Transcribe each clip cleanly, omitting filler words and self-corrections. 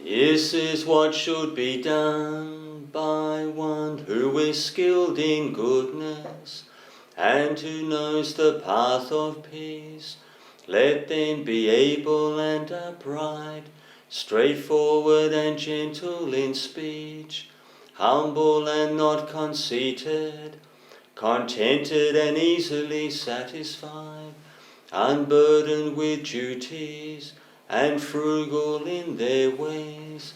This is what should be done by one who is skilled in goodness and who knows the path of peace. Let them be able and upright, straightforward and gentle in speech, humble and not conceited, contented and easily satisfied, unburdened with duties, and frugal in their ways,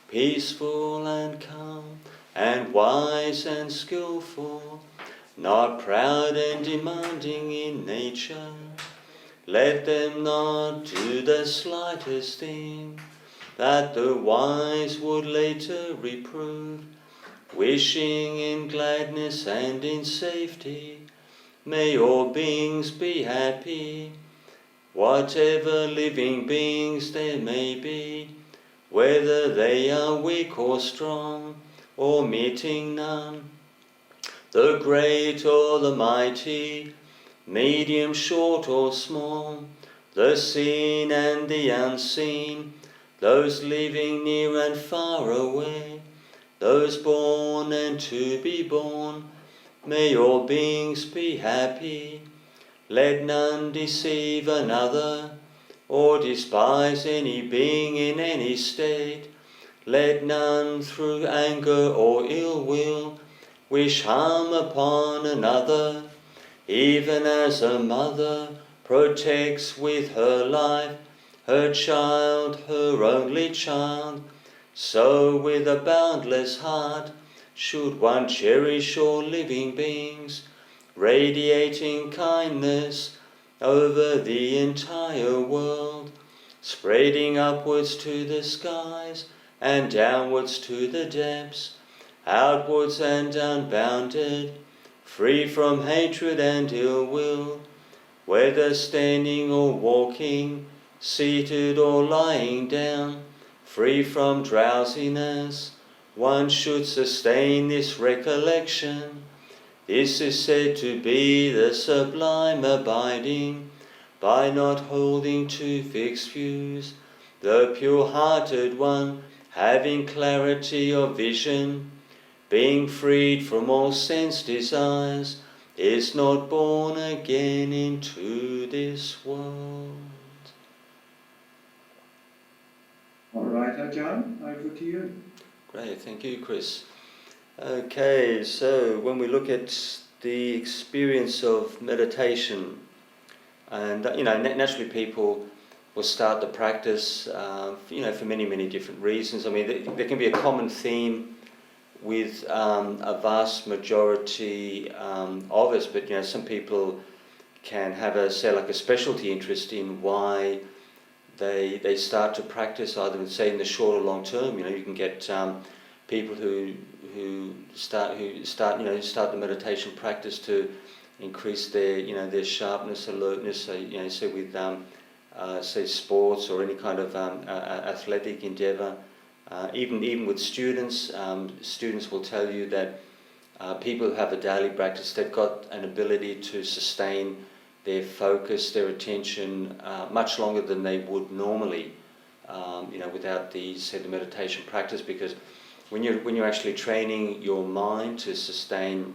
peaceful and calm, and wise and skillful, not proud and demanding in nature. Let them not do the slightest thing that the wise would later reprove, wishing in gladness and in safety. May all beings be happy, whatever living beings there may be, whether they are weak or strong, or meeting none, the great or the mighty, medium, short or small, the seen and the unseen, those living near and far away, those born and to be born. May all beings be happy. Let none deceive another, or despise any being in any state. Let none through anger or ill will wish harm upon another. Even as a mother protects with her life her child, her only child, so with a boundless heart should one cherish all living beings, radiating kindness over the entire world, spreading upwards to the skies and downwards to the depths, outwards and unbounded, free from hatred and ill will, whether standing or walking, seated or lying down, free from drowsiness. One should sustain this recollection. This is said to be the sublime abiding, by not holding to fixed views. The pure-hearted one, having clarity of vision, being freed from all sense desires, is not born again into this world. All right, Ajahn, over to you. Great, thank you, Chris. Okay, so when we look at the experience of meditation, and naturally people will start the practice, for many different reasons. I mean, there can be a common theme with a vast majority of us, but some people can have a specialty interest in why they start to practice, either say in the short or long term. You can get people who start the meditation practice to increase their sharpness, alertness. Say with say sports or any kind of athletic endeavour. Even with students, students will tell you that people who have a daily practice, they've got an ability to sustain their focus, their attention much longer than they would normally, without the meditation practice. Because when you're actually training your mind to sustain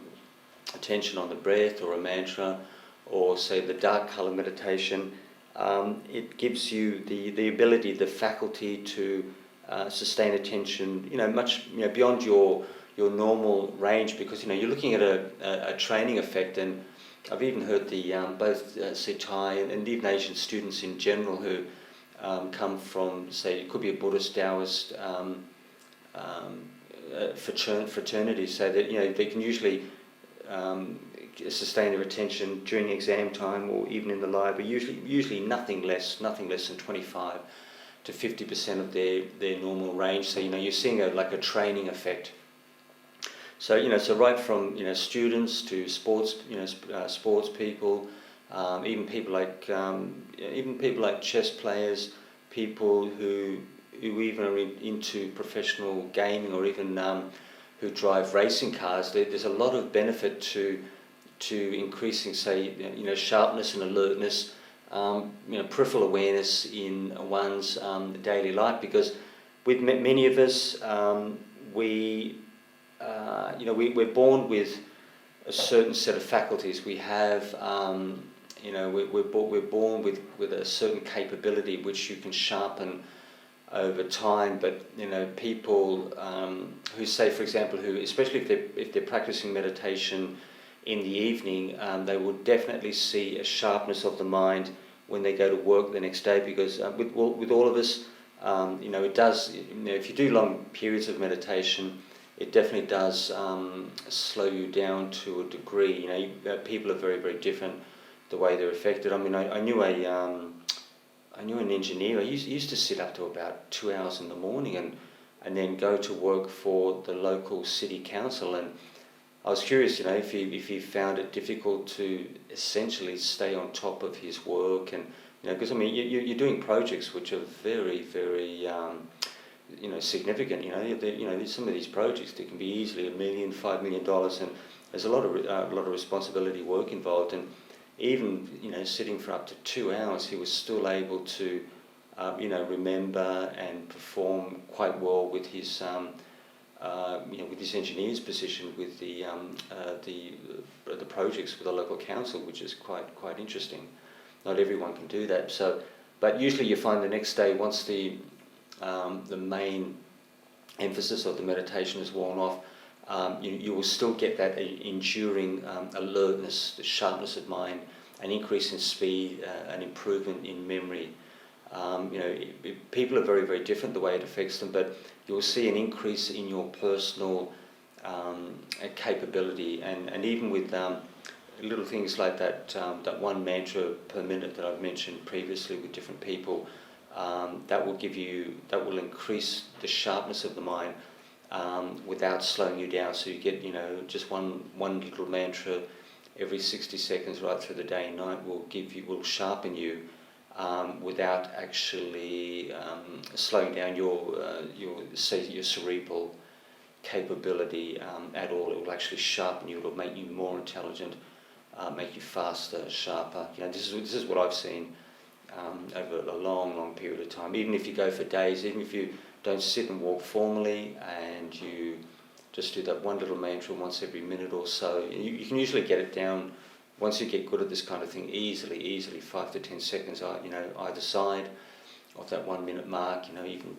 attention on the breath or a mantra, or say the dark colour meditation, it gives you the ability, the faculty to sustain attention, much beyond your normal range, because you're looking at a training effect. And I've even heard the both Thai and even Asian students in general who come from, say, it could be a Buddhist, Taoist fraternity, say that they can usually sustain their attention during exam time or even in the library. Usually nothing less than 25 to 50% of their normal range. So you're seeing a training effect. So so right from students to sports sports people, even people like chess players, people who even are into professional gaming, or even who drive racing cars. There's a lot of benefit to increasing, say, sharpness and alertness, peripheral awareness in one's daily life, because with many of us, we're born with a certain set of faculties. We have, we're born with a certain capability which you can sharpen over time. But people who say, for example, especially if they're practicing meditation in the evening, they will definitely see a sharpness of the mind when they go to work the next day, because with all of us, it does. If you do long periods of meditation, it definitely does slow you down to a degree. People are very, very different the way they're affected. I mean, I knew an engineer. He used to sit up to about 2 hours in the morning and then go to work for the local city council. And I was curious, if he found it difficult to essentially stay on top of his work, and because you're doing projects which are very, very significant. Some of these projects, there can be easily $1 million, $5 million, and there's a lot of responsibility work involved. And even sitting for up to 2 hours, he was still able to remember and perform quite well with his with this engineer's position with the projects with the local council, which is quite interesting. Not everyone can do that. So, but usually you find the next day, once the main emphasis of the meditation is worn off, you will still get that enduring alertness, the sharpness of mind, an increase in speed, an improvement in memory. People are very, very different the way it affects them, but you'll see an increase in your personal capability, and even with little things like that one mantra per minute that I've mentioned previously with different people, that will increase the sharpness of the mind without slowing you down. So you get just one little mantra every 60 seconds right through the day and night will sharpen you without actually slowing down your cerebral capability at all. It will actually sharpen you. It will make you more intelligent, make you faster, sharper. This is what I've seen over a long period of time. Even if you go for days, even if you don't sit and walk formally, and you just do that one little mantra once every minute or so, you can usually get it down. Once you get good at this kind of thing, easily 5 to 10 seconds, either side of that 1 minute mark.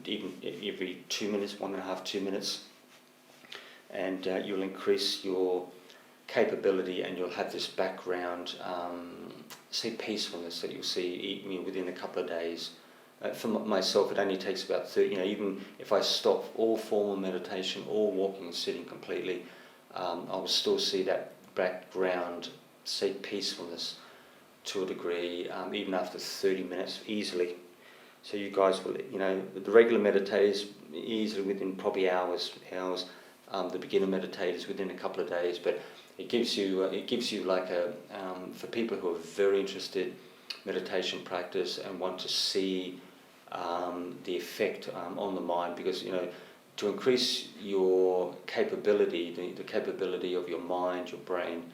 Even every 2 minutes, 1.5, 2 minutes, and you'll increase your capability, and you'll have this background, peacefulness that you'll see within a couple of days. For myself, it only takes about 30. Even if I stop all formal meditation, all walking and sitting completely, I will still see that background, peacefulness to a degree, even after 30 minutes, easily. So you guys will, the regular meditators easily within probably hours. The beginner meditators within a couple of days, but it gives you like for people who are very interested meditation practice and want to see the effect on the mind, because to increase your capability, the capability of your mind, your brain,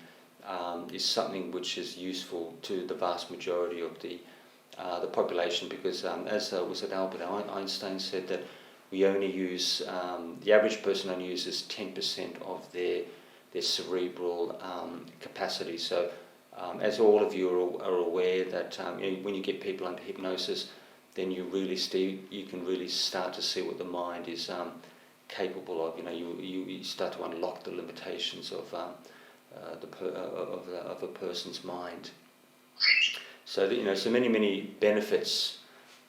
is something which is useful to the vast majority of the population, because as was it Albert Einstein said, that we only use, the average person only uses 10% of their cerebral capacity. So as all of you are aware that when you get people under hypnosis, then you can really start to see what the mind is capable of. You start to unlock the limitations of a person's mind. So so many benefits.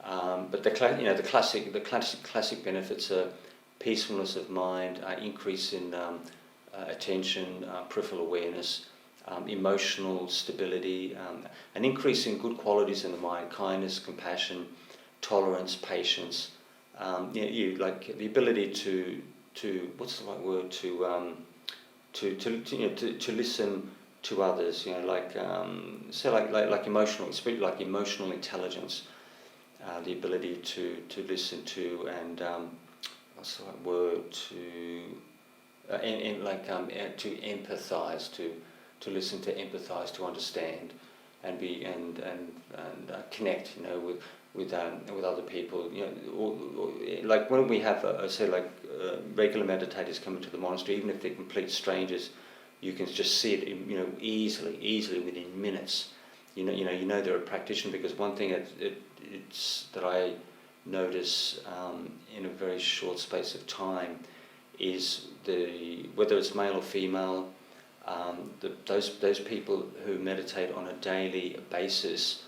But the classic benefits are peacefulness of mind, increase in attention, peripheral awareness, emotional stability, an increase in good qualities in the mind: kindness, compassion, tolerance, patience. Like the ability to what's the right word, to listen to others. Like emotional intelligence. The ability to listen to, and what's the right word, to empathise, to listen, to empathise, to understand, and be and connect, with other people. Like when we have, regular meditators come into the monastery, even if they're complete strangers, you can just see it, easily within minutes. You know they're a practitioner, because one thing that I notice in a very short space of time is whether it's male or female, those people who meditate on a daily basis.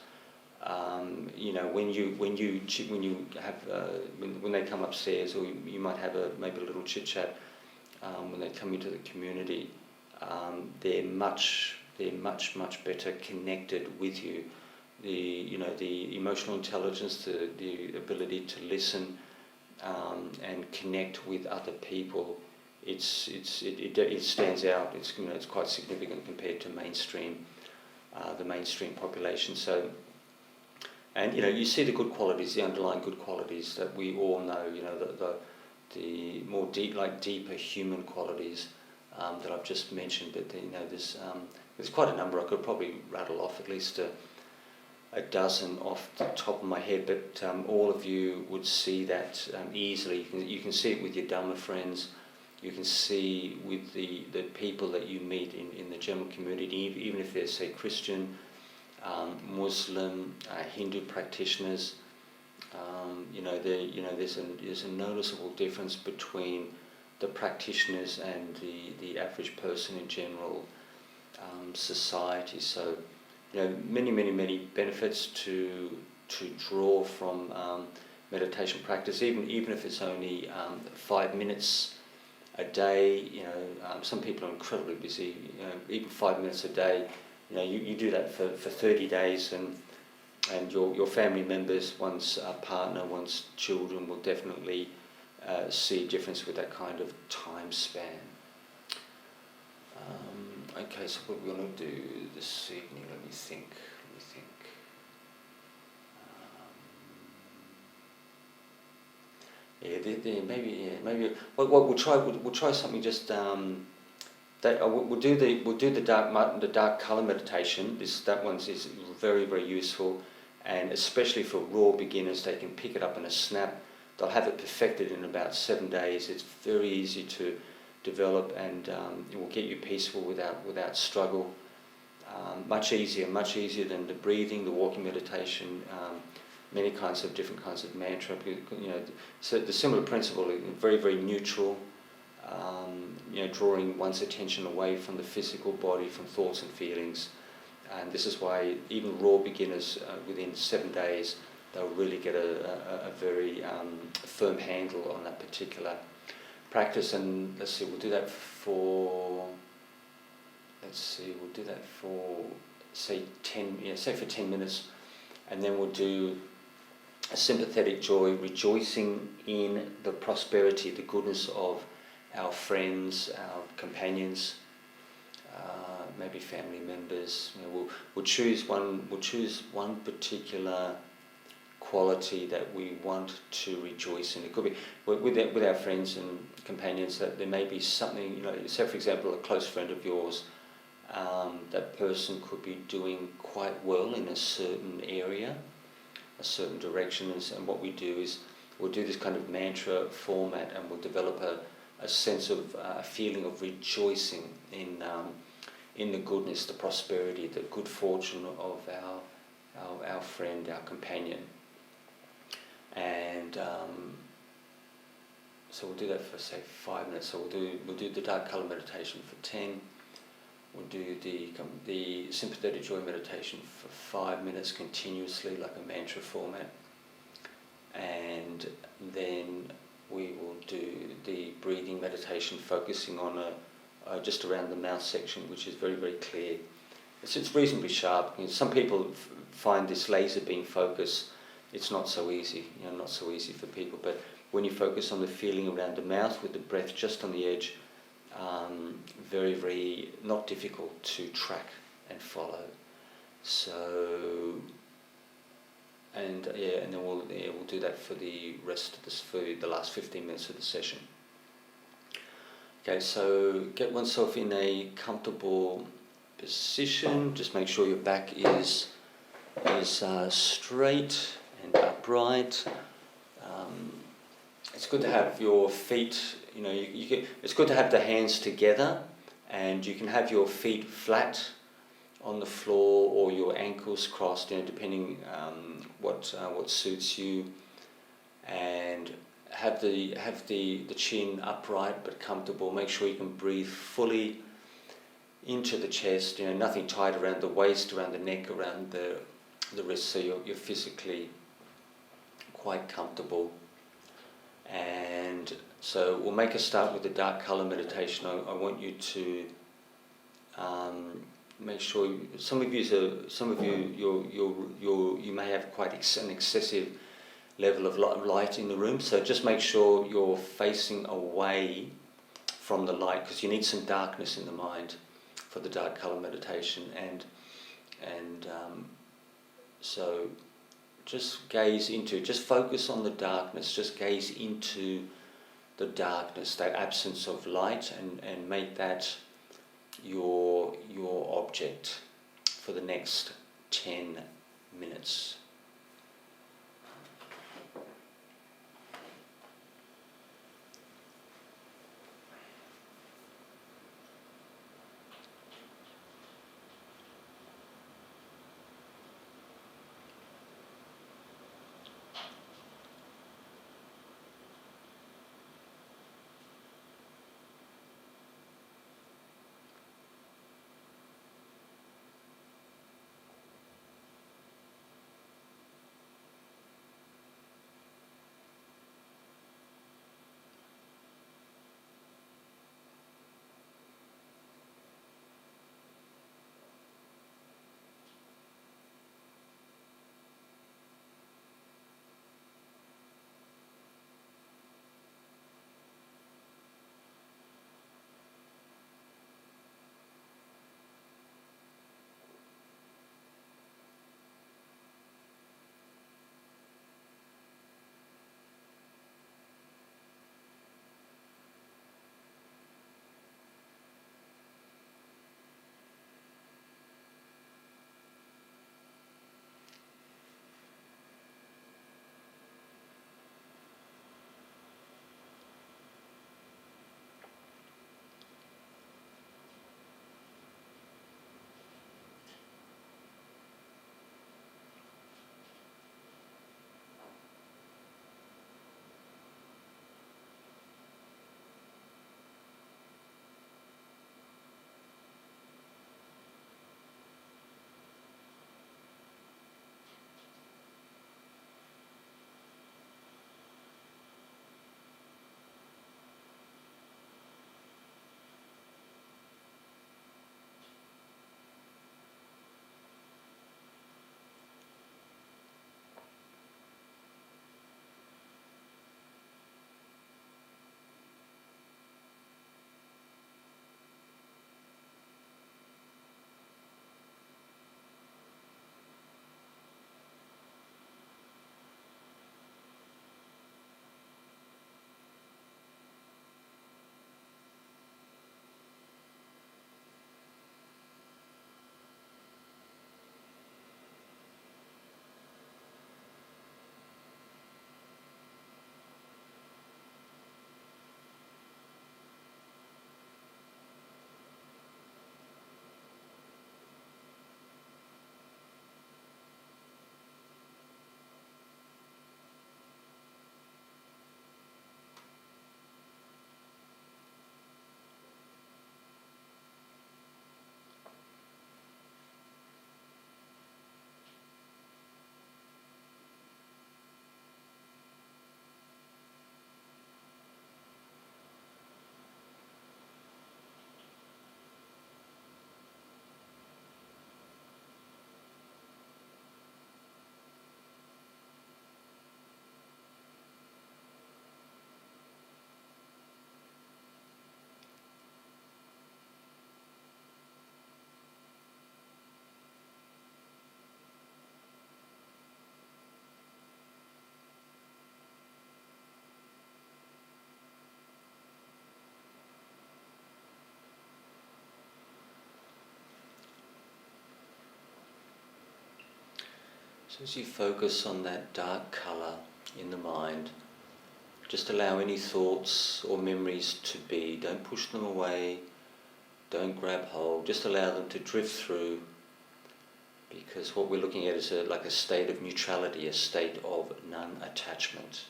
When they come upstairs, or you might have maybe a little chit chat when they come into the community, they're much better connected with you. The emotional intelligence, the ability to listen and connect with other people, it stands out. It's quite significant compared to the mainstream population. So, and you see the good qualities, the underlying good qualities that we all know. The more deeper human qualities that I've just mentioned. But there's quite a number. I could probably rattle off at least a dozen off the top of my head, but all of you would see that easily. You can see it with your Dhamma friends. You can see with the people that you meet in the general community, even if they're, say, Christian, Muslim, Hindu practitioners. There's a noticeable difference between the practitioners and the average person in general society. So, many benefits to draw from meditation practice, even if it's only 5 minutes a day. Some people are incredibly busy. Even 5 minutes a day. You do that for 30 days, and your family members, one's partner, one's children, will definitely see a difference with that kind of time span. Okay, so what we're going to do this evening, let me think. Maybe. We'll try something. Just we'll do the dark color meditation. That one is very, very useful, and especially for raw beginners, they can pick it up in a snap. They'll have it perfected in about 7 days. It's very easy to develop, and it will get you peaceful without struggle. Much easier than the breathing, the walking meditation, different kinds of mantra. So the similar principle, very, very neutral. Drawing one's attention away from the physical body, from thoughts and feelings. And this is why even raw beginners, within 7 days, they'll really get a very firm handle on that particular practice. And we'll do that for say 10 minutes, and then we'll do a sympathetic joy, rejoicing in the prosperity, the goodness of our friends, our companions, maybe family members. We'll choose one particular quality that we want to rejoice in. It could be with our friends and companions, that there may be something, say for example a close friend of yours, that person could be doing quite well in a certain area, a certain direction, and what we do is we'll do this kind of mantra format, and we'll develop a sense of a feeling of rejoicing in the goodness, the prosperity, the good fortune of our friend, our companion. And so we'll do that for say 5 minutes. So we'll do the dark color meditation for 10. We'll do the sympathetic joy meditation for 5 minutes continuously, like a mantra format. And then we will do the breathing meditation, focusing on just around the mouth section, which is very, very clear. It's reasonably sharp. Some people find this laser beam focus, it's not so easy. Not so easy for people. But when you focus on the feeling around the mouth with the breath just on the edge, very, very not difficult to track and follow. So, and then we'll do that for the rest of this, for the last 15 minutes of the session. Okay, so get oneself in a comfortable position. Just make sure your back is straight and upright. upright. It's good to have your feet, it's good to have the hands together, and you can have your feet flat on the floor or your ankles crossed, depending what suits you, and have the chin upright but comfortable. Make sure you can breathe fully into the chest, nothing tight around the waist, around the neck, around the wrist, so you're physically quite comfortable. And so we'll make a start with the dark colour meditation. I want you to make sure some of you may have quite an excessive level of light in the room. So just make sure you're facing away from the light, because you need some darkness in the mind for the dark colour meditation. And so just focus on the darkness, just gaze into the darkness, that absence of light, and make that your object for the next 10 minutes. So as you focus on that dark colour in the mind, just allow any thoughts or memories to be. Don't push them away, don't grab hold, just allow them to drift through, because what we're looking at is like a state of neutrality, a state of non-attachment.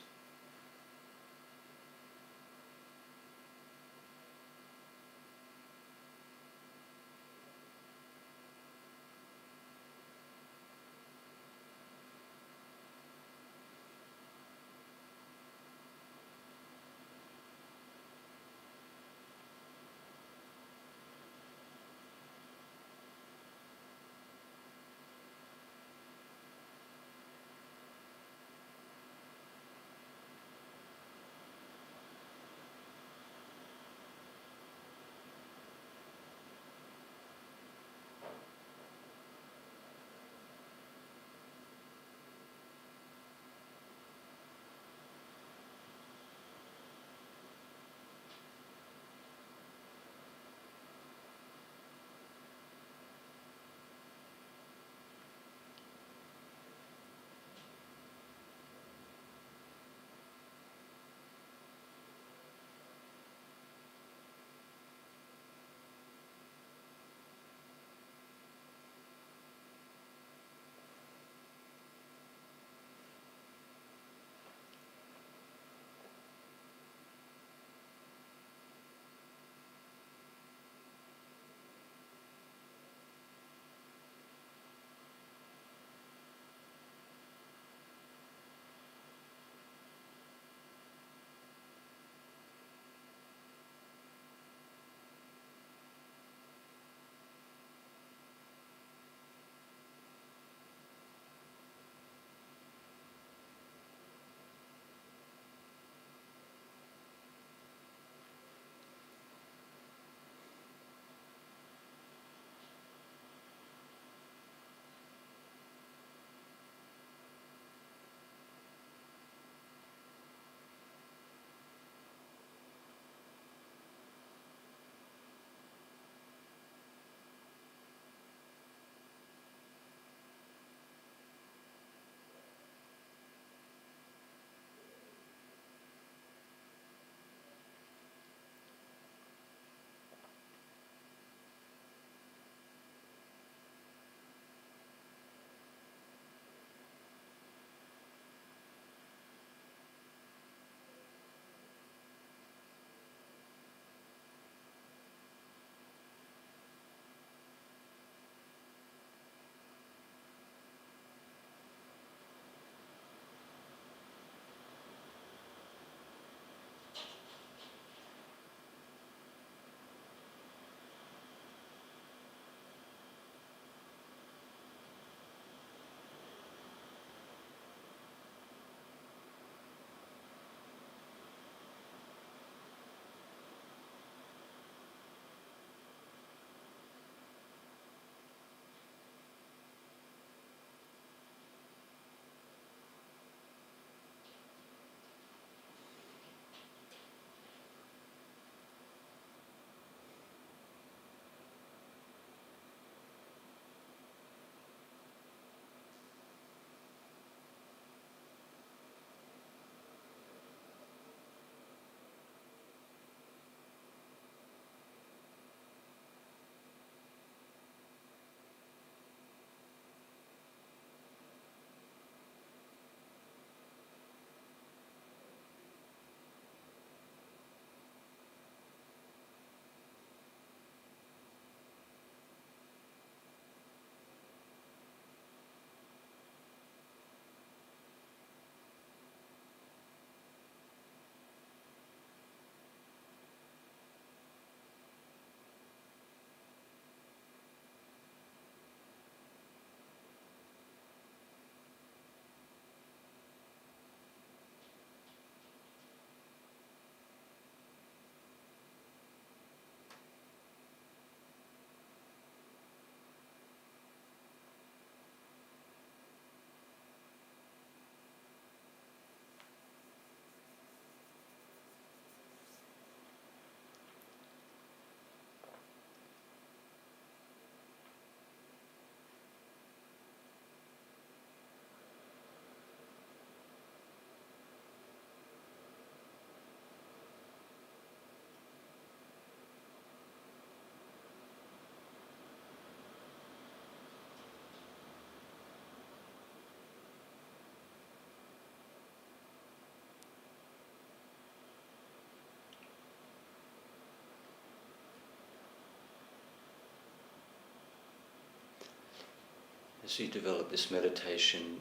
as you develop this meditation,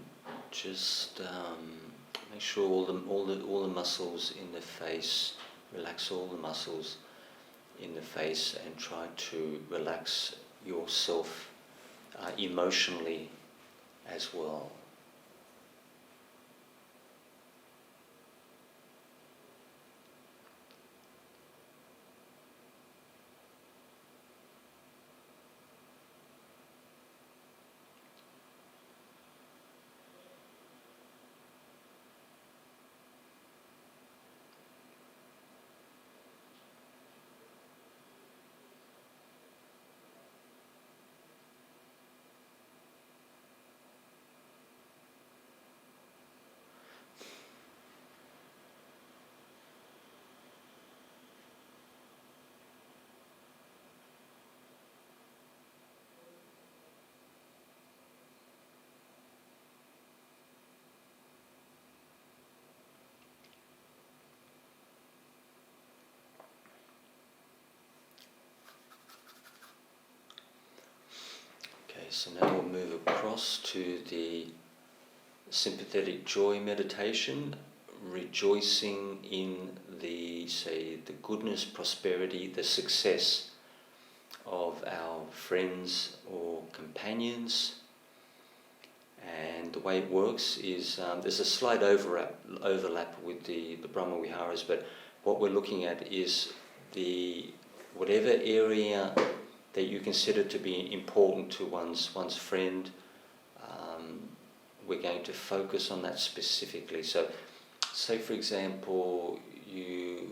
just make sure all the muscles in the face, relax all the muscles in the face, and try to relax yourself emotionally as well. So now we'll move across to the sympathetic joy meditation, rejoicing in the goodness, prosperity, the success of our friends or companions. And the way it works is there's a slight overlap with the Brahma Viharas, but what we're looking at is whatever area that you consider to be important to one's friend. We're going to focus on that specifically. So, say for example, you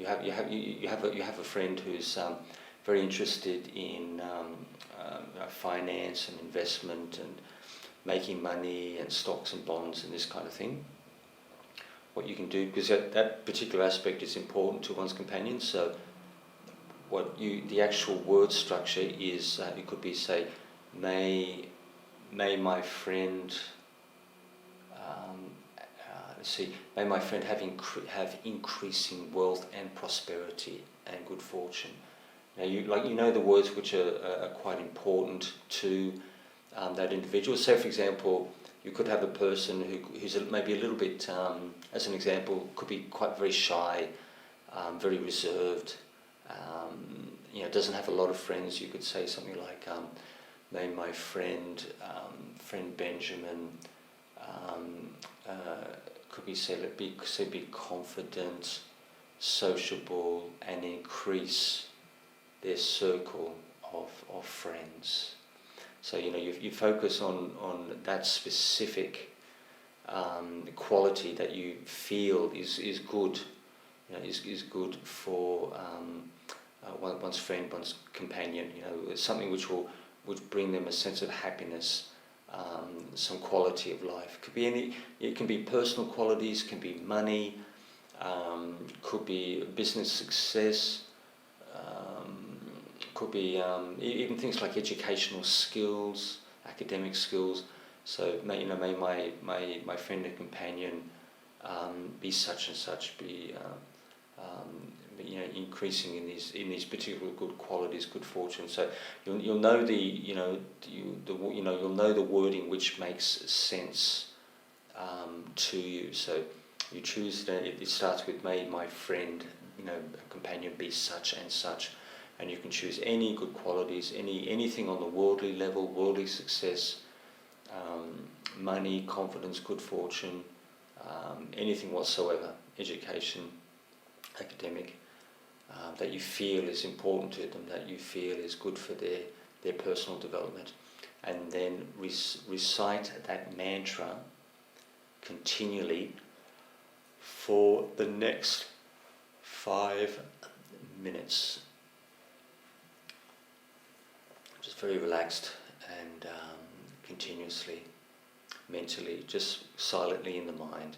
have a friend who's very interested in finance and investment and making money and stocks and bonds and this kind of thing. What you can do, because that particular aspect is important to one's companion, so the actual word structure is, it could be, say, may my friend, may my friend have increasing wealth and prosperity and good fortune. Now, you know the words which are quite important to that individual. So, for example, you could have a person who's maybe a little bit, as an example, could be very shy, very reserved. Doesn't have a lot of friends. You could say something like, may my friend Benjamin, could be said, be confident, sociable, and increase their circle of friends. So you focus on that specific quality that you feel is good. Is good for one's friend, one's companion. It's something which would bring them a sense of happiness, some quality of life. It can be personal qualities, can be money, could be business success, could be even things like educational skills, academic skills. So may my friend and companion be such and such, be increasing in these particular good qualities, good fortune. So you'll know you'll know the wording which makes sense to you. So you choose that it starts with may my friend, companion be such and such, and you can choose any good qualities, anything on the worldly level, worldly success, money, confidence, good fortune, anything whatsoever, education, academic, that you feel is important to them, that you feel is good for their personal development. And then recite that mantra continually for the next 5 minutes. Just very relaxed and continuously, mentally, just silently in the mind.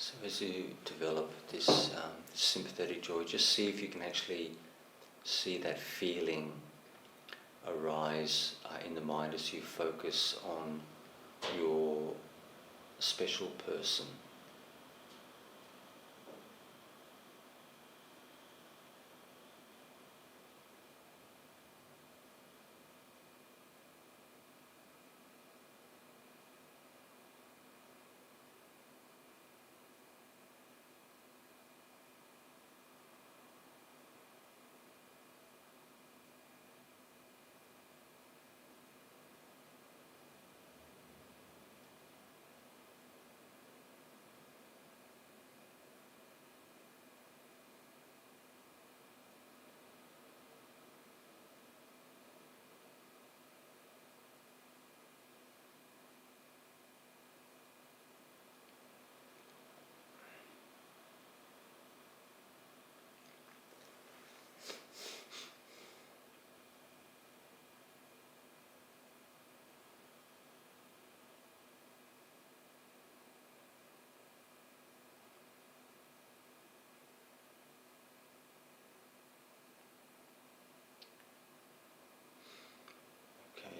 So as you develop this sympathetic joy, just see if you can actually see that feeling arise in the mind as you focus on your special person.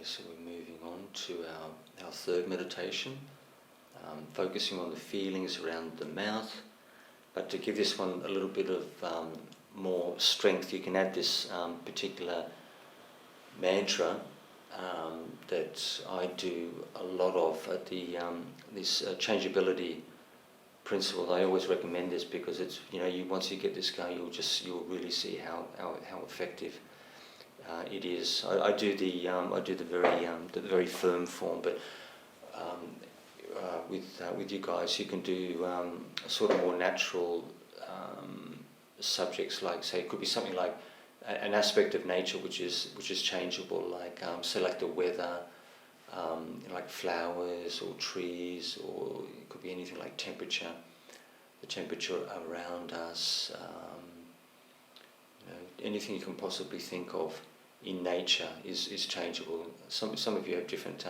So we're moving on to our third meditation, focusing on the feelings around the mouth. But to give this one a little bit of more strength, you can add this particular mantra that I do a lot of at this changeability principle. I always recommend this because it's, once you get this going, you'll really see how effective it is. I do the very firm form, but with you guys, you can do sort of more natural subjects, like, say, it could be something like an aspect of nature which is changeable, like say like the weather, like flowers or trees, or it could be anything like temperature, the temperature around us, anything you can possibly think of in nature is changeable. Some of you have different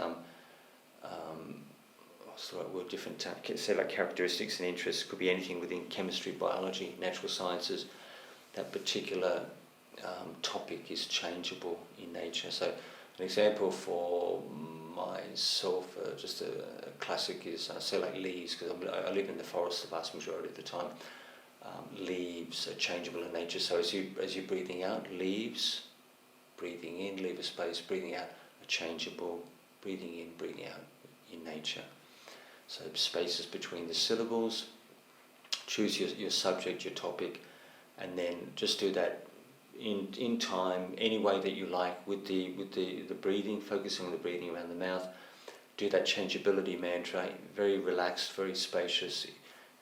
say like characteristics and interests. Could be anything within chemistry, biology, natural sciences. That particular topic is changeable in nature. So an example for myself, just a classic is say like leaves, because I live in the forest the vast majority of the time. Leaves are changeable in nature. So as you're breathing out, leaves. Breathing in, leave a space, breathing out, are changeable, breathing in, breathing out in nature. So spaces between the syllables, choose your subject, your topic, and then just do that in time, any way that you like, with the breathing, focusing on the breathing around the mouth. Do that changeability mantra, very relaxed, very spacious,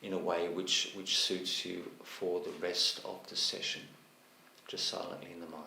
in a way which suits you for the rest of the session, just silently in the mind.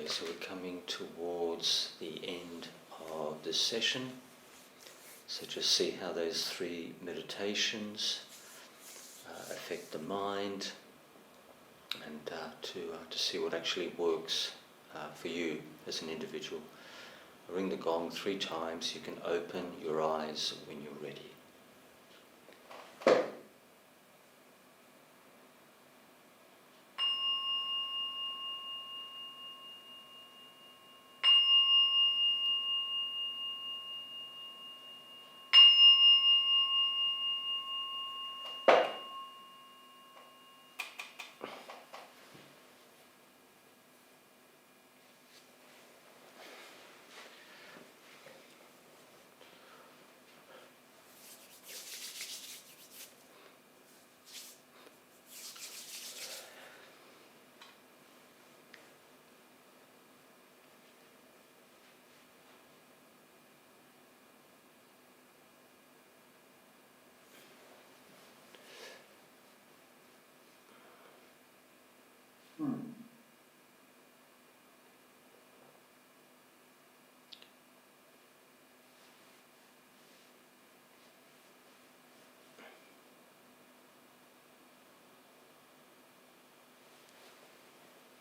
Okay, so we're coming towards the end of this session. So just see how those 3 meditations affect the mind, and to see what actually works for you as an individual. I'll ring the gong 3 times. You can open your eyes when you're ready.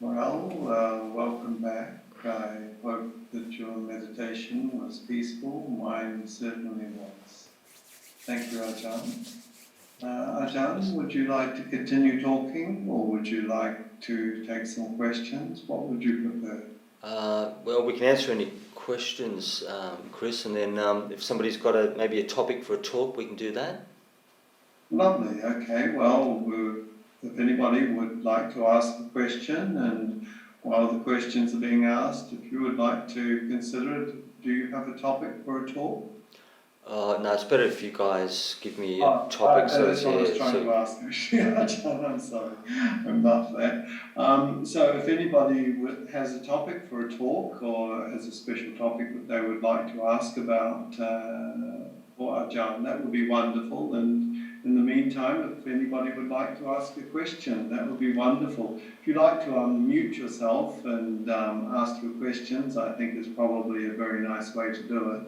Well, welcome back. I hope that your meditation was peaceful. Mine certainly was. Thank you, Ajahn. Ajahn, would you like to continue talking, or would you like to take some questions? What would you prefer? Well, we can answer any questions, Chris, and then if somebody's got maybe a topic for a talk, we can do that. Lovely. Okay. Well, if anybody would like to ask a question, and while the questions are being asked, if you would like to consider it, do you have a topic for a talk? No, it's better if you guys give me a topic. That's what I was trying to ask, actually. I'm sorry, I'm not that. So if anybody has a topic for a talk, or has a special topic that they would like to ask about for Ajahn, that would be wonderful. And in the meantime, if anybody would like to ask a question, that would be wonderful. If you'd like to unmute yourself and ask your questions, I think is probably a very nice way to do it.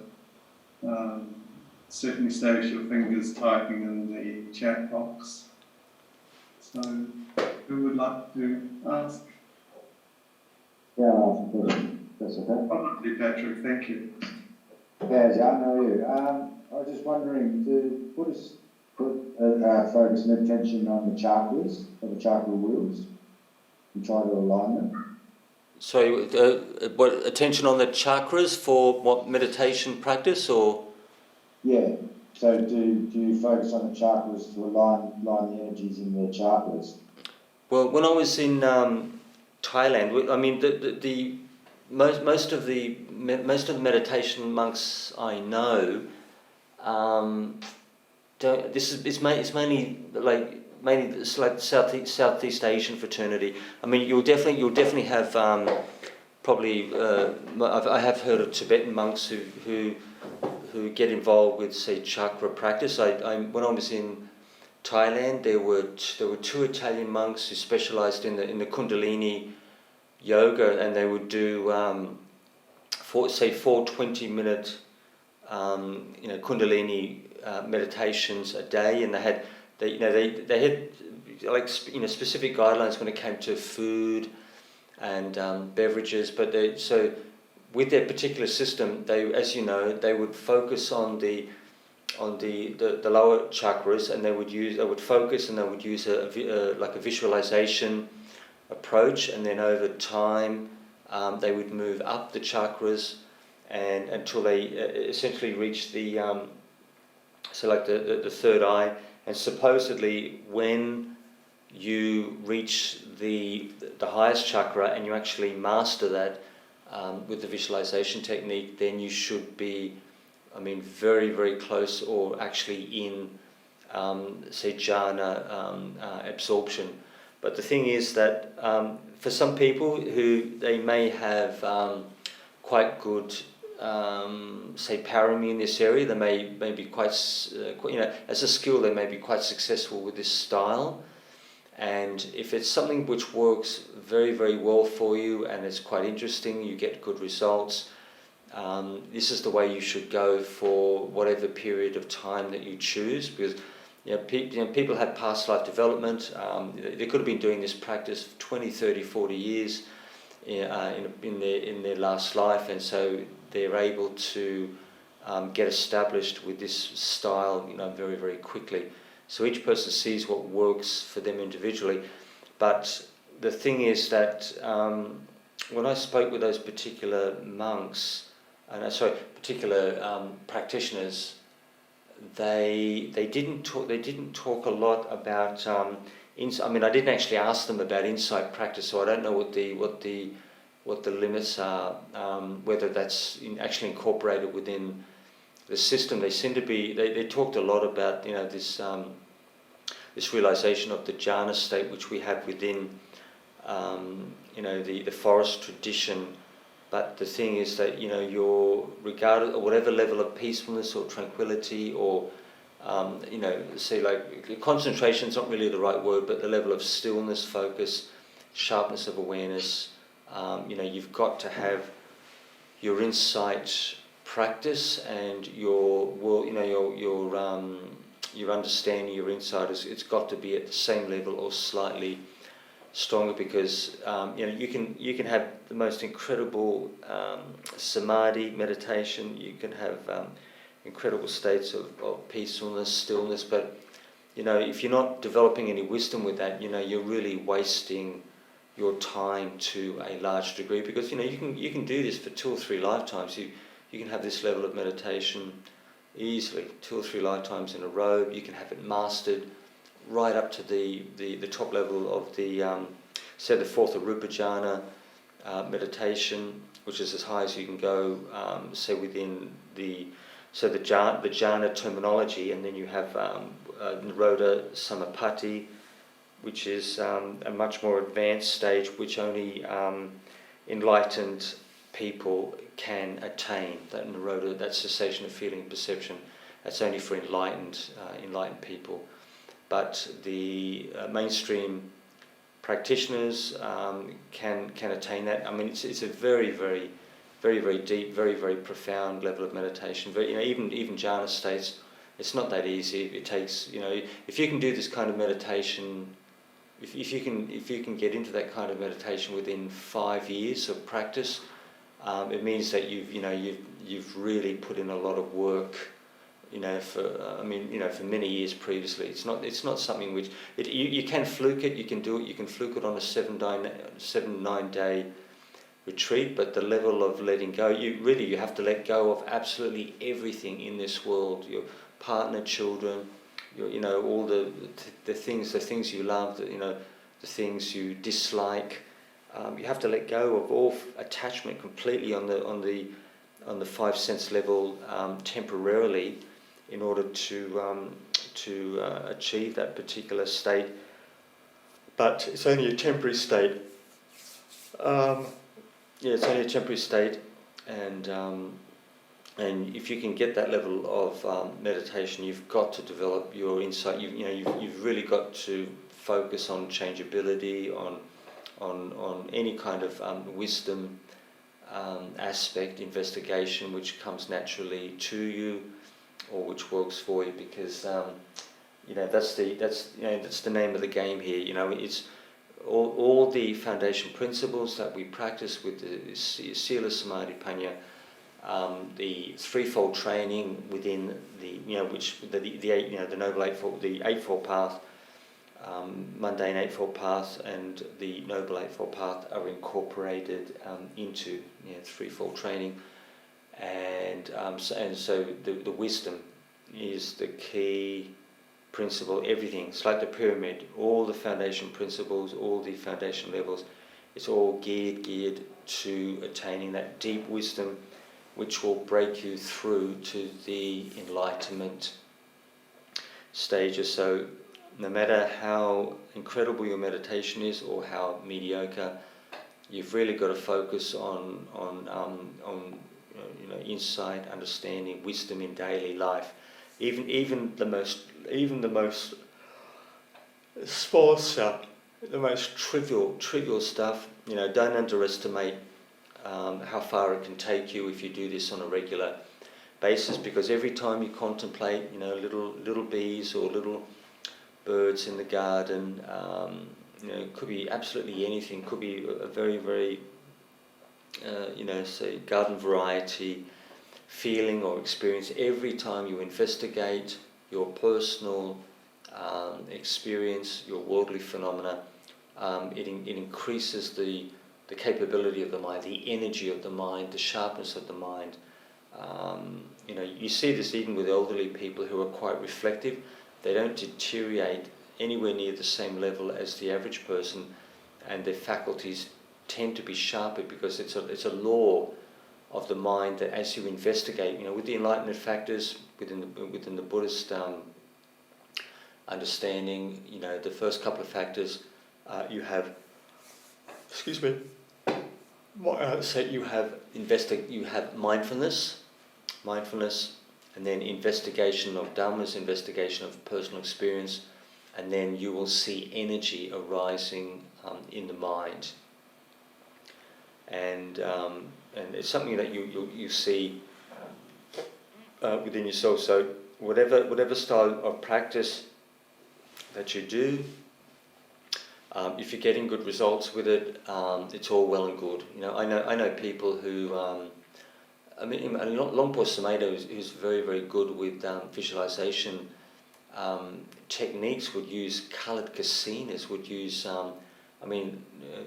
Certainly saves your fingers typing in the chat box. So, who would like to ask? Yeah, I'll ask a question. That's okay. Probably Patrick, thank you. Yeah, John, how are you? I was just wondering, do Buddhists focus and attention on the chakras, or the chakra wheels, and try to align them? So, what, attention on the chakras for what, meditation practice, or? Yeah, so do you focus on the chakras to align the energies in the chakras? Well, when I was in Thailand, I mean, the most of the meditation monks I know, it's mainly like Southeast Asian fraternity. I mean, you'll definitely have probably I have heard of Tibetan monks who get involved with, say, chakra practice. When I was in Thailand, there were 2 Italian monks who specialised in the Kundalini yoga, and they would do 4 20-minute Kundalini meditations a day, and they had like specific guidelines when it came to food and beverages, but with their particular system, as you know, they would focus on the lower chakras, and they would focus, and they would use a visualization approach, and then over time they would move up the chakras and until they essentially reach the third eye. And supposedly when you reach the highest chakra and you actually master that with the visualization technique, then you should be, very, very close, or actually in, say, jhana absorption. But the thing is that for some people who they may have quite good, say, parami in this area, they may be quite, as a skill, they may be quite successful with this style. And if it's something which works very, very well for you and it's quite interesting, you get good results, this is the way you should go for whatever period of time that you choose, because people have past life development. They could have been doing this practice for 20, 30, 40 years in their last life, and so they're able to get established with this style, very, very quickly. So each person sees what works for them individually. But the thing is that when I spoke with those particular monks, particular practitioners, they didn't talk a lot about insight. I mean, I didn't actually ask them about insight practice, so I don't know what the limits are, whether that's actually incorporated within the system. They seem to be. They talked a lot about this realization of the jhana state which we have within the forest tradition. But the thing is that you're regarded at whatever level of peacefulness or tranquility or say like concentration's not really the right word, but the level of stillness, focus, sharpness of awareness. You've got to have your insight practice and your understanding, your insight it's got to be at the same level or slightly stronger, because you can have the most incredible samadhi meditation. You can have incredible states of peacefulness, stillness, but if you're not developing any wisdom with that, you're really wasting your time to a large degree, because you can do this for 2 or 3 lifetimes. You can have this level of meditation easily 2 or 3 lifetimes in a row. You can have it mastered right up to the top level of the the fourth Arupa jhana meditation, which is as high as you can go, within the jhana terminology, and then you have Nirodha Samapatti, which is a much more advanced stage which only enlightened people can attain. That Nirodha, that cessation of feeling and perception, that's only for enlightened people. But the mainstream practitioners can attain that. I mean, it's a very, very, very, very deep, very, very profound level of meditation. Even jhana states, it's not that easy. It takes, if you can do this kind of meditation, if you can get into that kind of meditation within 5 years of practice, it means that you've really put in a lot of work. For many years previously. It's not something which you can fluke it. You can do it. You can fluke it on a 7-9 day retreat. But the level of letting go, you have to let go of absolutely everything in this world. Your partner, children, all the things you love, the things you dislike. You have to let go of all attachment completely on the 5 sense level temporarily, in order to achieve that particular state. But it's only a temporary state. It's only a temporary state, and if you can get that level of meditation, you've got to develop your insight. You've really got to focus on changeability, on any kind of wisdom aspect, investigation, which comes naturally to you, or which works for you, because that's the name of the game here. It's all the foundation principles that we practice with the Sila, Samadhi, Panya, the threefold training within the Noble Eightfold, the Eightfold Path, mundane Eightfold Path, and the Noble Eightfold Path are incorporated into threefold training. And so the wisdom is the key principle. Everything, it's like the pyramid, all the foundation principles, all the foundation levels, it's all geared to attaining that deep wisdom which will break you through to the enlightenment stages. So no matter how incredible your meditation is or how mediocre, you've really got to focus on insight, understanding, wisdom in daily life. Even the most small stuff, the most trivial stuff. You know, don't underestimate how far it can take you if you do this on a regular basis, because every time you contemplate, you know, little bees or little birds in the garden, you know, it could be absolutely anything, could be a very you know, say garden variety feeling or experience. Every time you investigate your personal experience, your worldly phenomena, it increases the capability of the mind, the energy of the mind, the sharpness of the mind. You know, you see this even with elderly people who are quite reflective. They don't deteriorate anywhere near the same level as the average person, and their faculties tend to be sharper because it's a law of the mind that as you investigate, you know, with the enlightenment factors within the Buddhist understanding, you know, the first couple of factors, you have, so you have mindfulness, and then investigation of dhammas, investigation of personal experience, and then you will see energy arising in the mind, and it's something that you see within yourself. So whatever style of practice that you do, if you're getting good results with it, it's all well and good. You know, I know people who, I mean, Longpo Sumedho, who's very good with visualization techniques, would use coloured kasinas, would use, I mean,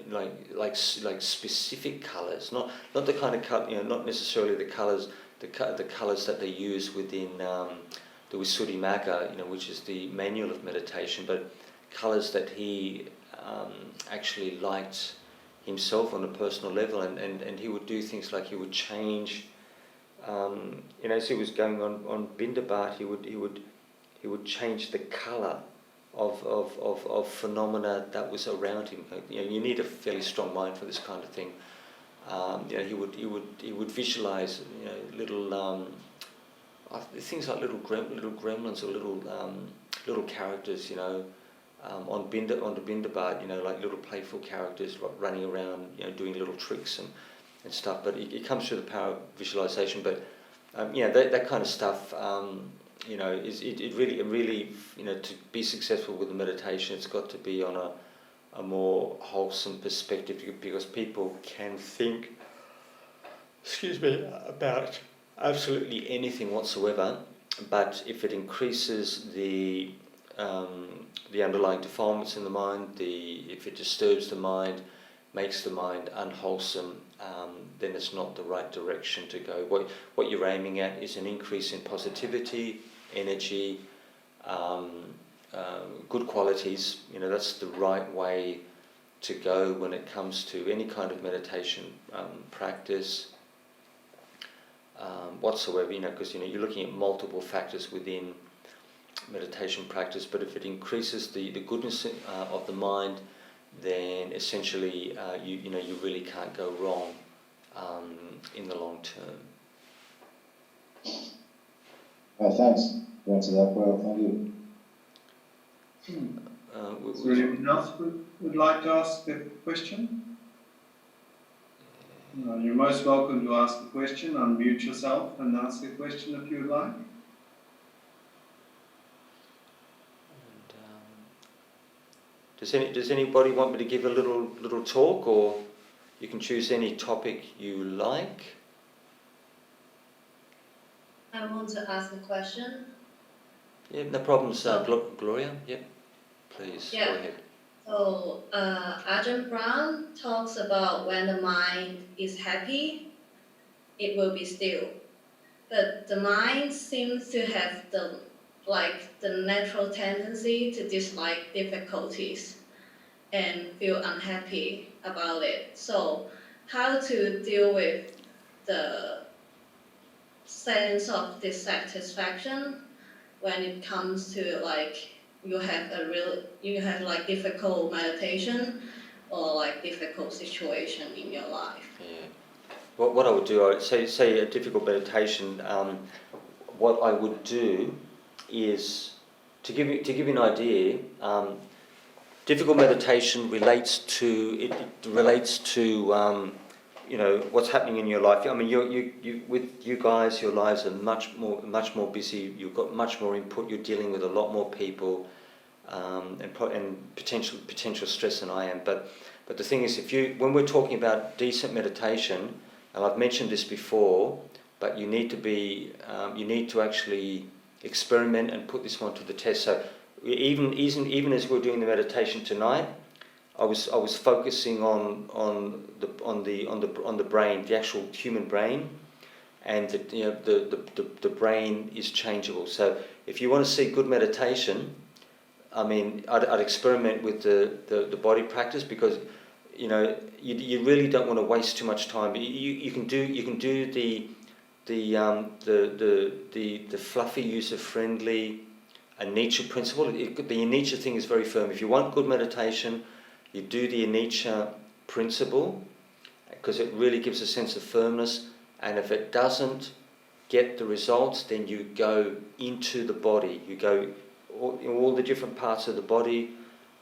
like specific colours, not the kind of colour, you know, not necessarily the colours that they use within the Visuddhimagga, you know, which is the manual of meditation, but colours that he actually liked himself on a personal level, and he would do things like he would change, you know, as he was going on Bindabat, he would change the colour of phenomena that was around him. You know, you need a fairly strong mind for this kind of thing. You know, he would visualize, you know, little things like little gremlins or little characters, you know, on the Bindabat, you know, like little playful characters running around, you know, doing little tricks and stuff. But it comes through the power of visualization. But you know, that kind of stuff, you know, it really, you know, to be successful with the meditation, it's got to be on a more wholesome perspective, because people can think, about absolutely anything whatsoever, but if it increases the underlying defilements in the mind, if it disturbs the mind, makes the mind unwholesome, then it's not the right direction to go. What you're aiming at is an increase in positivity, energy, good qualities. You know, that's the right way to go when it comes to any kind of meditation practice whatsoever. You know, because you know you're looking at multiple factors within meditation practice, but if it increases the goodness of the mind, then essentially you know you really can't go wrong in the long term. Thanks. You answered that well. Thank you. Is there anyone else would like to ask a question? You're most welcome to ask a question. Unmute yourself and ask a question if you would like. Does anybody want me to give a little talk, or you can choose any topic you like? I want to ask a question. Yeah, no problems, Gloria. Yep, please go ahead. So Ajahn Brahm talks about when the mind is happy, it will be still. But the mind seems to have the natural tendency to dislike difficulties and feel unhappy about it. So how to deal with the sense of dissatisfaction when it comes to you have difficult meditation or difficult situation in your life? Yeah. What I would do, I would say a difficult meditation. What I would do is to give you an idea. difficult meditation relates to what's happening in your life. I mean, you with you guys, your lives are much more busy. You've got much more input. You're dealing with a lot more people, and potential stress than I am. But the thing is, when we're talking about decent meditation, and I've mentioned this before, but you need to actually experiment and put this one to the test. So even as we're doing the meditation tonight, I was focusing on the brain, the actual human brain, and the brain is changeable. So if you want to see good meditation, I mean, I'd experiment with the body practice, because you really don't want to waste too much time. You can do the fluffy, user-friendly anicca principle. The anicca thing is very firm. If you want good meditation, you do the anicca principle, because it really gives a sense of firmness. And if it doesn't get the results, then you go into the body. You go in all the different parts of the body,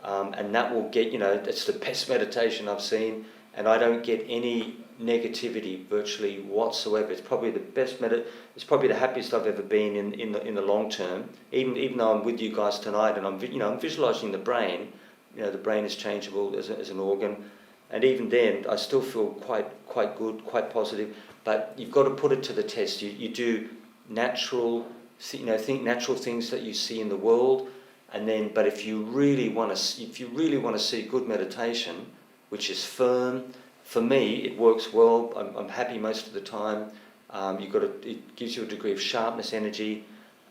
and that will get, that's the best meditation I've seen. And I don't get any negativity virtually whatsoever. It's probably the best it's probably the happiest I've ever been in the long term. Even though I'm with you guys tonight, and I'm visualizing the brain. The brain is changeable as an organ, and even then I still feel quite good, quite positive. But you've got to put it to the test. You do natural, think natural things that you see in the world, and then. But if you really want to see good meditation, which is firm, for me it works well. I'm happy most of the time. It gives you a degree of sharpness, energy,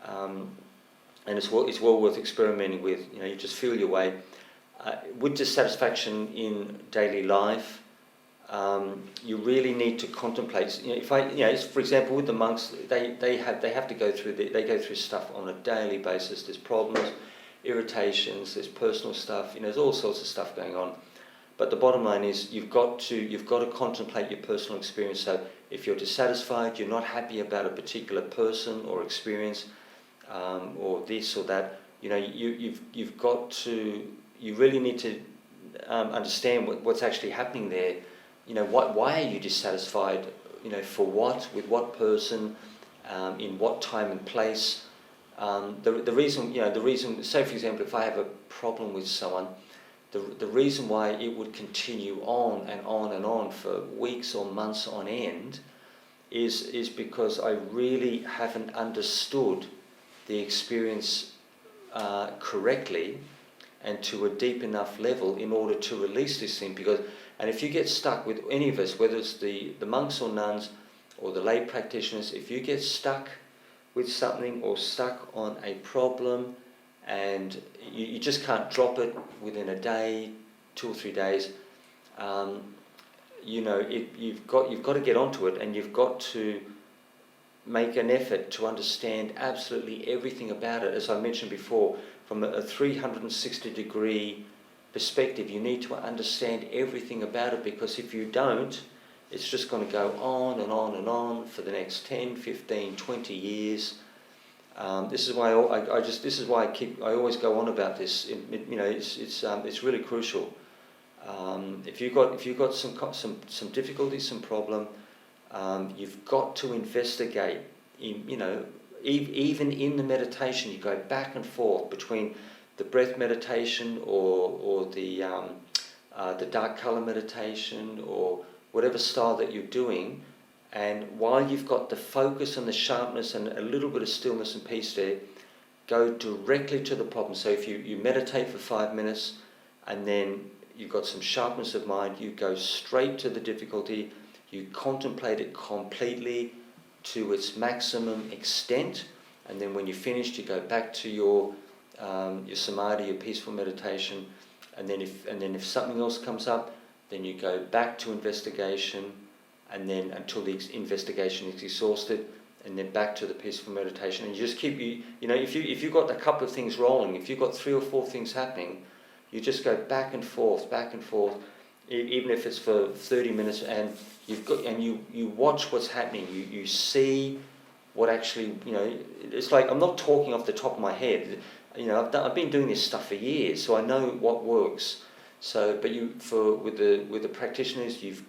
and it's well worth experimenting with. You just feel your way. With dissatisfaction in daily life, you really need to contemplate. For example, with the monks, they have to go through stuff on a daily basis. There's problems, irritations, there's personal stuff. There's all sorts of stuff going on. But the bottom line is you've got to contemplate your personal experience. So if you're dissatisfied, you're not happy about a particular person or experience, or this or that, you've got to. You really need to understand what's actually happening there. Why are you dissatisfied? For what? With what person? In what time and place? The reason. Say, for example, if I have a problem with someone, the reason why it would continue on and on and on for weeks or months on end is because I really haven't understood the experience correctly and to a deep enough level in order to release this thing. And if you get stuck with any of us, whether it's the monks or nuns or the lay practitioners, if you get stuck with something or stuck on a problem and you just can't drop it within a day, 2 or 3 days, you've got to get onto it, and you've got to make an effort to understand absolutely everything about it. As I mentioned before, from a 360-degree perspective, you need to understand everything about it, because if you don't, it's just going to go on and on and on for the next 10, 15, 20 years. This is why I always go on about this. It's really crucial. If you've got some difficulties, some problem, you've got to investigate. Even in the meditation, you go back and forth between the breath meditation or the dark color meditation or whatever style that you're doing. And while you've got the focus and the sharpness and a little bit of stillness and peace there, go directly to the problem. So if you meditate for 5 minutes and then you've got some sharpness of mind, you go straight to the difficulty, you contemplate it completely to its maximum extent, and then when you're finished, you go back to your samadhi, your peaceful meditation, and then if something else comes up, then you go back to investigation, and then until the investigation is exhausted, and then back to the peaceful meditation. And you just keep, if you've got a couple of things rolling, if you've got 3 or 4 things happening, you just go back and forth, even if it's for 30 minutes, and you watch what's happening. You see what actually, it's like, I'm not talking off the top of my head. you know, I've been doing this stuff for years, so I know what works. So, but with the practitioners, you've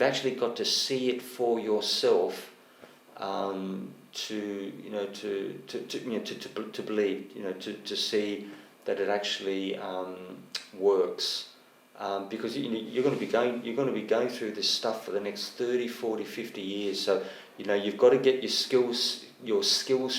actually got to see it for yourself, to believe, to see that it actually works. Because you're going to be going through this stuff for the next 30, 40, 50 years. So you've got to get your skill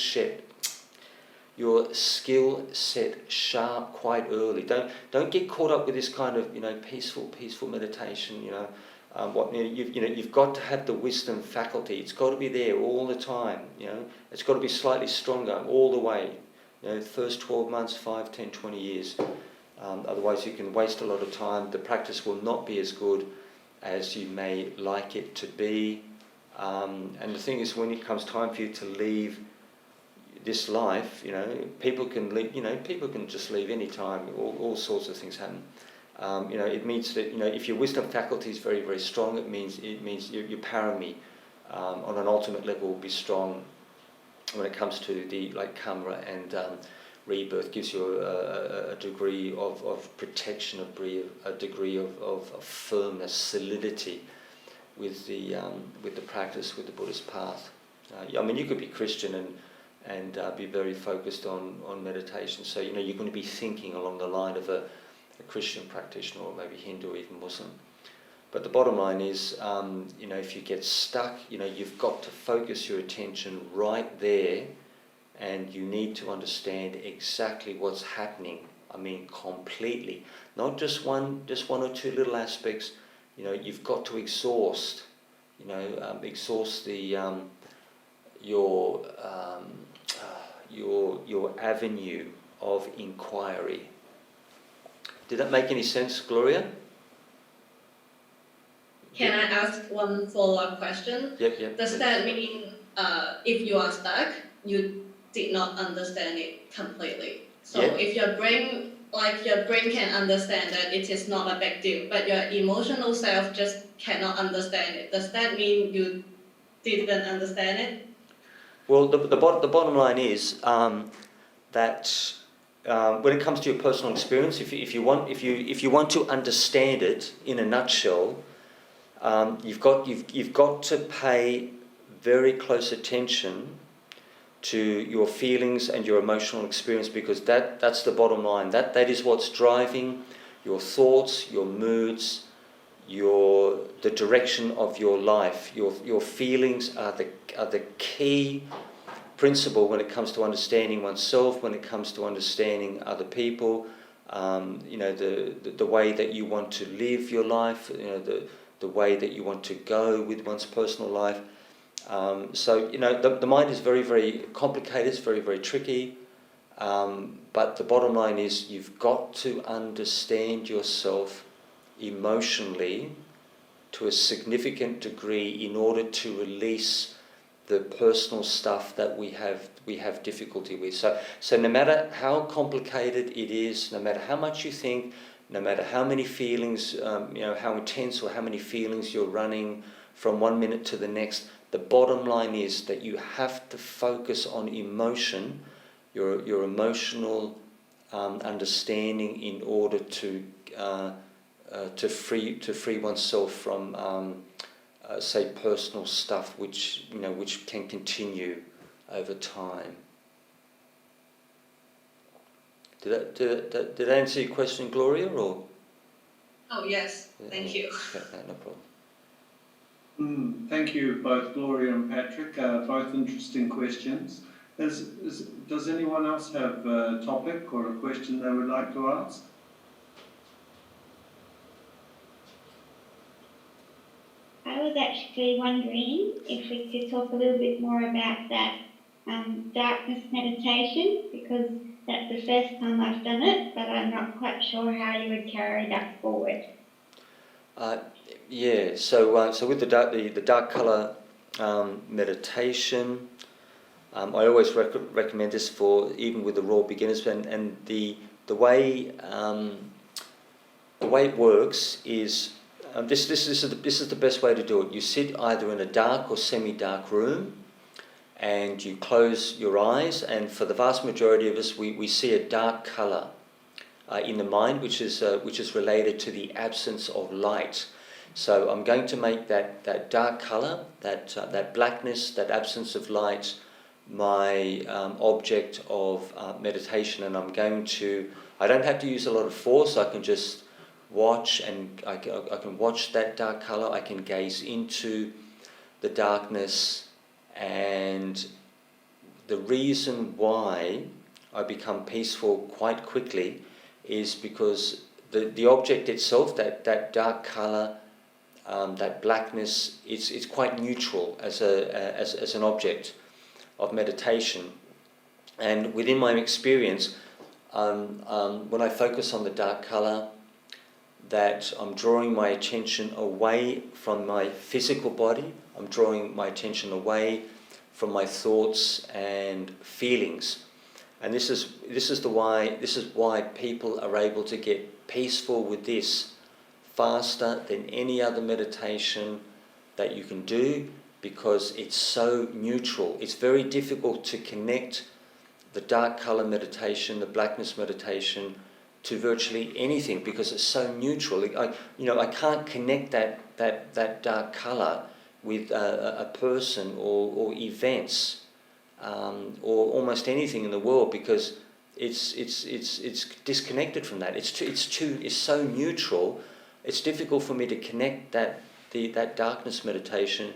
set sharp quite early. Don't get caught up with this kind of peaceful meditation. You've got to have the wisdom faculty. It's got to be there all the time. It's got to be slightly stronger all the way. The first 12 months, 5, 10, 20 years. Otherwise you can waste a lot of time. The practice will not be as good as you may like it to be. And the thing is, when it comes time for you to leave this life, people can leave, people can just leave any time. All sorts of things happen. It means that, if your wisdom faculty is very, very strong, it means your parami on an ultimate level will be strong when it comes to the karma and rebirth. Gives you a degree of protection, a degree of firmness, solidity with the practice, with the Buddhist path. You could be Christian and be very focused on meditation. So you're going to be thinking along the line of a Christian practitioner, or maybe Hindu, or even Muslim. But the bottom line is, if you get stuck, you've got to focus your attention right there. And you need to understand exactly what's happening. Completely. Not just one or two little aspects. You've got to exhaust. Exhaust the your avenue of inquiry. Did that make any sense, Gloria? Can I ask one follow-up question? Yep. Does that mean if you are stuck, you did not understand it completely? So if your brain can understand that it is not a big deal, but your emotional self just cannot understand it, does that mean you didn't understand it? Well, the bottom line is that when it comes to your personal experience, if you want to understand it in a nutshell, you've got to pay very close attention to your feelings and your emotional experience, because that's the bottom line. That is what's driving your thoughts, your moods, the direction of your life. Your feelings are the key principle when it comes to understanding oneself, when it comes to understanding other people. The way that you want to live your life, the way that you want to go with one's personal life. So the mind is very, very complicated. It's very, very tricky. But the bottom line is, you've got to understand yourself emotionally to a significant degree in order to release the personal stuff that we have difficulty with. So no matter how complicated it is, no matter how much you think, no matter how many feelings, how intense or how many feelings you're running from one minute to the next, the bottom line is that you have to focus on emotion, your emotional understanding, in order to free oneself from say personal stuff which can continue over time. Did I answer your question, Gloria, or? Oh yes, thank you. Okay, no problem. Thank you both, Gloria and Patrick. Both interesting questions. Does anyone else have a topic or a question they would like to ask? I was actually wondering if we could talk a little bit more about that darkness meditation, because that's the first time I've done it, but I'm not quite sure how you would carry that forward. So with the dark colour meditation, I always recommend this for even with the raw beginners, and the way it works is this is the best way to do it. You sit either in a dark or semi-dark room, and you close your eyes, and for the vast majority of us, we see a dark colour in the mind, which is related to the absence of light. So I'm going to make that dark colour, that blackness, that absence of light, my object of meditation, and I don't have to use a lot of force. I can just watch, and I can watch that dark colour. I can gaze into the darkness, and the reason why I become peaceful quite quickly is because the object itself, that dark colour, that blackness, it's quite neutral as an object of meditation. And within my experience, when I focus on the dark colour, that I'm drawing my attention away from my physical body, I'm drawing my attention away from my thoughts and feelings. And this is why people are able to get peaceful with this faster than any other meditation that you can do, because it's so neutral. It's very difficult to connect the dark colour meditation, the blackness meditation, to virtually anything, because it's so neutral. I can't connect that dark colour with a person or events or almost anything in the world, because it's disconnected from that. It's so neutral. It's difficult for me to connect that darkness meditation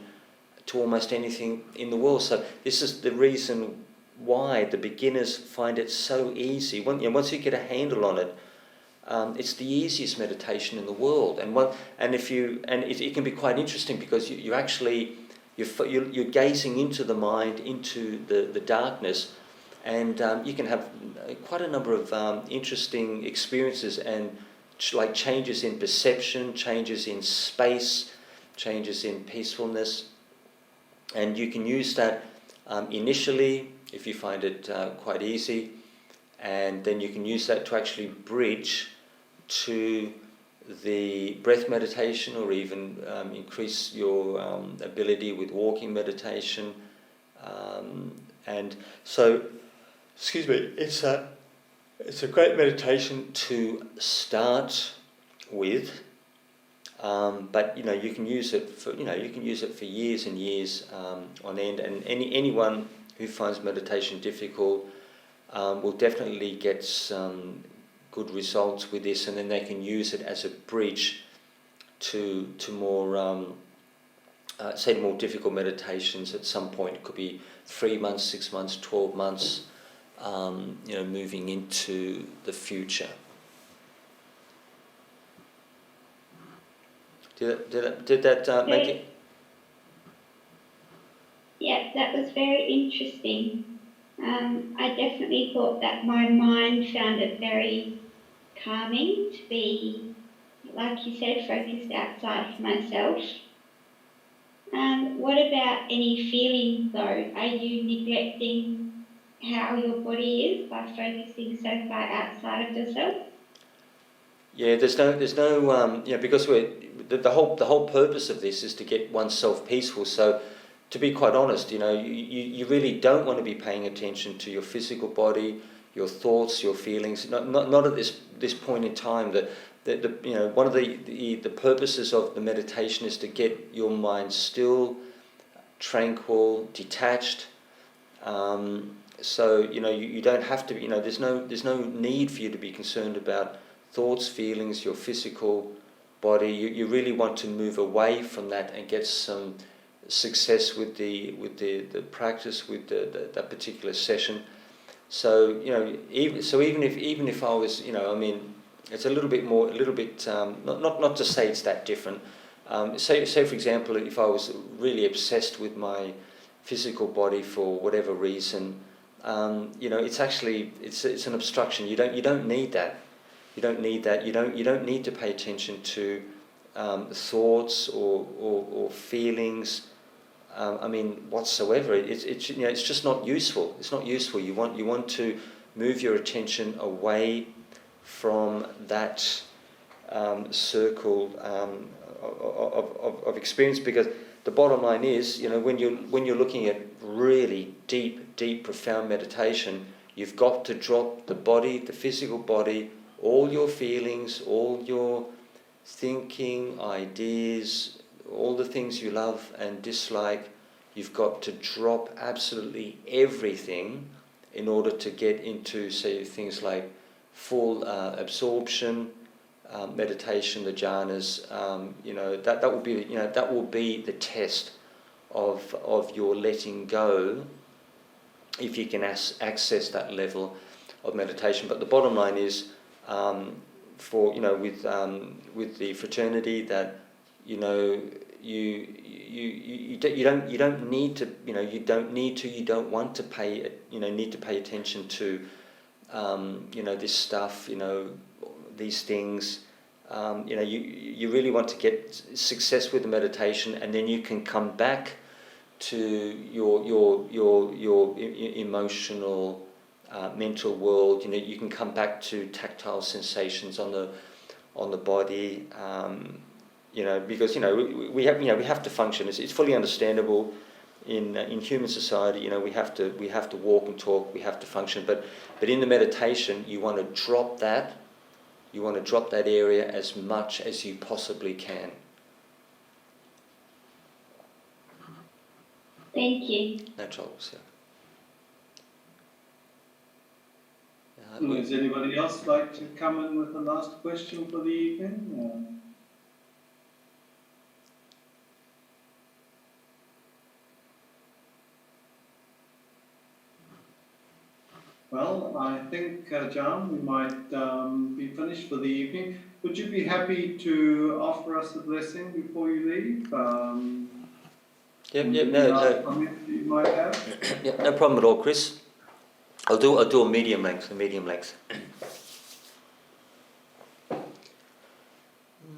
to almost anything in the world. So this is the reason why the beginners find it so easy. Once you get a handle on it, it's the easiest meditation in the world. And it can be quite interesting, because you're gazing into the mind, into the darkness, and you can have quite a number of interesting experiences, and like changes in perception, changes in space, changes in peacefulness. And you can use that initially if you find it quite easy, and then you can use that to actually bridge to the breath meditation, or even increase your ability with walking meditation. And so, it's a great meditation to start with. But you can use it for years and years on end. And anyone who finds meditation difficult will definitely get some good results with this, and then they can use it as a bridge to more more difficult meditations at some point. It could be 3 months, 6 months, 12 months, moving into the future. Did that make it? Yeah, that was very interesting. I definitely thought that my mind found it very calming to be, like you said, focused outside of myself. What about any feelings though? Are you neglecting how your body is by focusing so far outside of yourself? Yeah, there's no because the whole purpose of this is to get oneself peaceful. So, to be quite honest, you really don't want to be paying attention to your physical body, your thoughts, your feelings. Not at this point in time. One of the purposes of the meditation is to get your mind still, tranquil, detached. So you don't have to. There's no need for you to be concerned about thoughts, feelings, your physical body. You really want to move away from that and get some success with the practice, with that particular session. So even if I was, it's a little bit not to say it's that different. Say for example, if I was really obsessed with my physical body for whatever reason, it's actually it's an obstruction. You don't need that. You don't need that. You don't need to pay attention to thoughts or feelings. Whatsoever. It's just not useful. It's not useful. You want to move your attention away from that circle of experience, because the bottom line is, when you're looking at really deep, profound meditation, you've got to drop the body, the physical body, all your feelings, all your thinking, ideas, all the things you love and dislike. You've got to drop absolutely everything in order to get into, say, things like full absorption, meditation, the jhanas. That will be the test of your letting go, if you can access that level of meditation. But the bottom line is, with the fraternity, that you don't want to pay attention to this stuff, these things. You really want to get success with the meditation, and then you can come back to your emotional, mental world. You can come back to tactile sensations on the body. Because we have to function. It's fully understandable in human society. We have to walk and talk. We have to function. But in the meditation, you want to drop that. You want to drop that area as much as you possibly can. Thank you. No troubles. Does anybody else like to come in with the last question for the evening? Well, I think, Ajahn, we might be finished for the evening. Would you be happy to offer us a blessing before you leave? No. Comment that you might have? No problem at all, Chris. I'll do a medium length.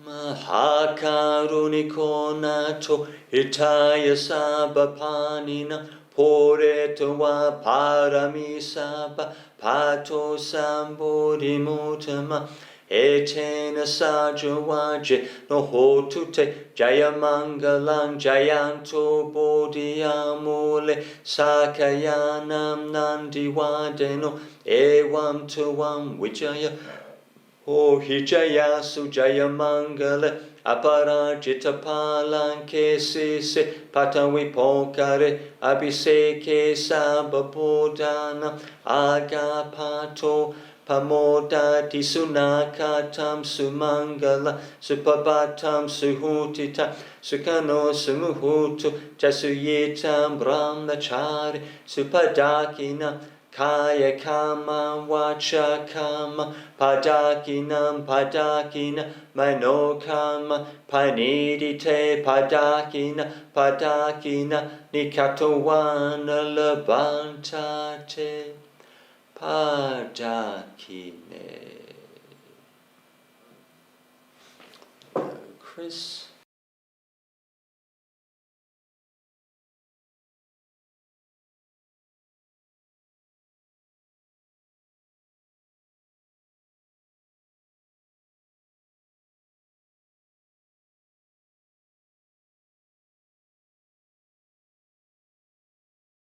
Mahakaruniko nato hitaya sabapanina Poretwa paramisapa pato sambodhimutama etena sajawaje no hotute jayamangalang jayanto bodhiyamule sakayanam nandiwadeno evam tuvam vijaya hijaya sujaya mangala aparajita palanke sise patavi pokare abhiseke sabapodana agapato pamodati sunakatam sumangala supabatam suhutita sukano sumuhutu jasuyetam brahmachari supadakina Kaya kama vacha kama padakina mano kama panidite padakina nikatowana labantate padakine. Chris.